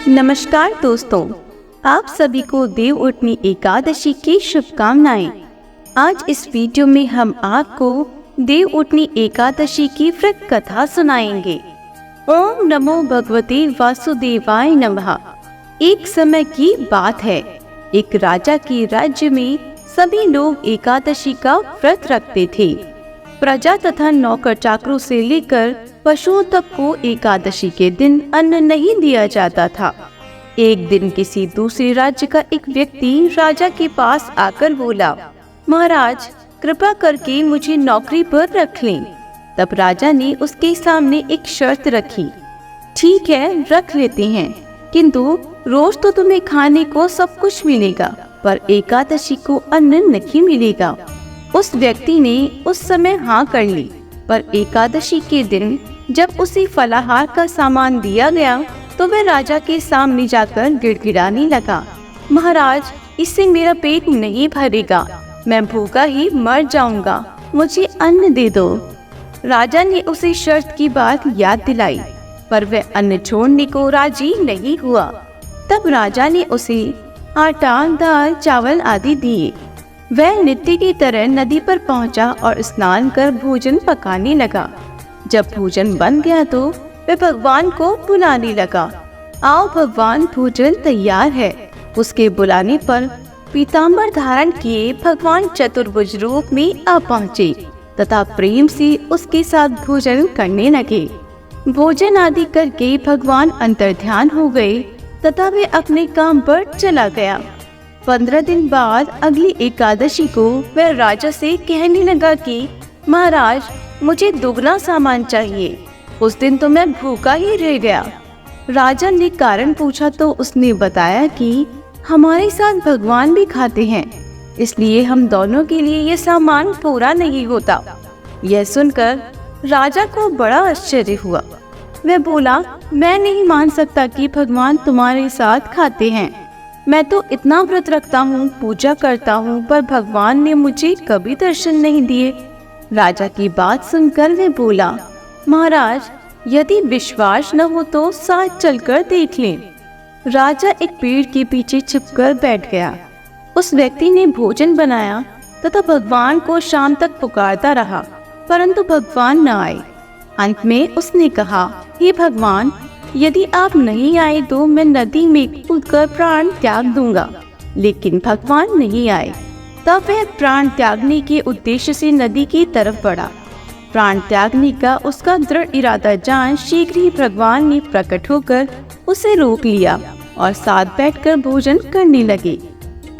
नमस्कार दोस्तों, आप सभी को देव उठनी एकादशी की शुभकामनाएं। आज इस वीडियो में हम आपको देव उठनी एकादशी की व्रत कथा सुनाएंगे। ओम नमो भगवते वासुदेवाय नमः। एक समय की बात है, एक राजा के राज्य में सभी लोग एकादशी का व्रत रखते थे। प्रजा तथा नौकर चाकरों से लेकर पशुओं तक को एकादशी के दिन अन्न नहीं दिया जाता था। एक दिन किसी दूसरे राज्य का एक व्यक्ति राजा के पास आकर बोला, महाराज कृपा करके मुझे नौकरी पर रख लें। तब राजा ने उसके सामने एक शर्त रखी, ठीक है रख लेते हैं, किंतु रोज तो तुम्हें खाने को सब कुछ मिलेगा, पर एकादशी को अन्न नहीं मिलेगा। उस व्यक्ति ने उस समय हाँ कर ली, पर एकादशी के दिन जब उसे फलाहार का सामान दिया गया तो वह राजा के सामने जाकर गिड़गिड़ाने लगा, महाराज इससे मेरा पेट नहीं भरेगा, मैं भूखा ही मर जाऊंगा, मुझे अन्न दे दो। राजा ने उसे शर्त की बात याद दिलाई, पर वह अन्न छोड़ने को राजी नहीं हुआ। तब राजा ने उसे आटा, दाल, चावल आदि दिए। वह नित्य की तरह नदी पर पहुंचा और स्नान कर भोजन पकाने लगा। जब भोजन बन गया तो वह भगवान को बुलाने लगा, आओ भगवान भोजन तैयार है। उसके बुलाने पर पीताम्बर धारण किए भगवान चतुर्भुज रूप में आ पहुँचे तथा प्रेम से उसके साथ भोजन करने लगे। भोजन आदि करके भगवान अंतर्ध्यान हो गए तथा वे अपने काम पर चला गया। 15 दिन बाद अगली एकादशी को वह राजा से कहने लगा कि महाराज मुझे दुगना सामान चाहिए, उस दिन तो मैं भूखा ही रह गया। राजा ने कारण पूछा तो उसने बताया कि हमारे साथ भगवान भी खाते हैं, इसलिए हम दोनों के लिए ये सामान पूरा नहीं होता। यह सुनकर राजा को बड़ा आश्चर्य हुआ। वह बोला, मैं नहीं मान सकता कि भगवान तुम्हारे साथ खाते हैं। मैं तो इतना व्रत रखता हूँ, पूजा करता हूँ, पर भगवान ने मुझे कभी दर्शन नहीं दिए। राजा की बात सुनकर वह बोला, महाराज यदि विश्वास न हो तो साथ चलकर देख लें। राजा एक पेड़ के पीछे छिपकर बैठ गया। उस व्यक्ति ने भोजन बनाया तथा भगवान को शाम तक पुकारता रहा, परंतु भगवान न आए। अंत में उसने कहा, हे भगवान यदि आप नहीं आए तो मैं नदी में कूदकर प्राण त्याग दूंगा। लेकिन भगवान नहीं आए। तब वह प्राण त्यागने के उद्देश्य से नदी की तरफ बढ़ा। प्राण त्यागने का उसका दृढ़ इरादा जान शीघ्र ही भगवान ने प्रकट होकर उसे रोक लिया और साथ बैठकर भोजन करने लगे।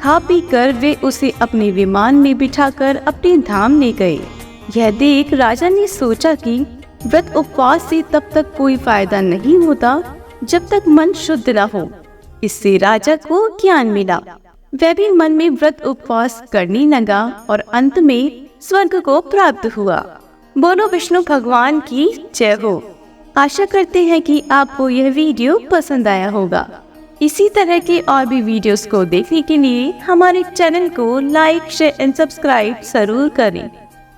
खा पी कर वे उसे अपने विमान में बिठाकर अपने धाम ले गए। यह देख राजा ने सोचा कि व्रत उपवास से तब तक कोई फायदा नहीं होता जब तक मन शुद्ध न हो। इससे राजा को ज्ञान मिला। वह भी मन में व्रत उपवास करने लगा और अंत में स्वर्ग को प्राप्त हुआ। बोलो विष्णु भगवान की जय हो। आशा करते हैं कि आपको यह वीडियो पसंद आया होगा। इसी तरह के और भी वीडियोस को देखने के लिए हमारे चैनल को लाइक, शेयर एंड सब्सक्राइब जरूर करें।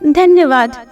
धन्यवाद।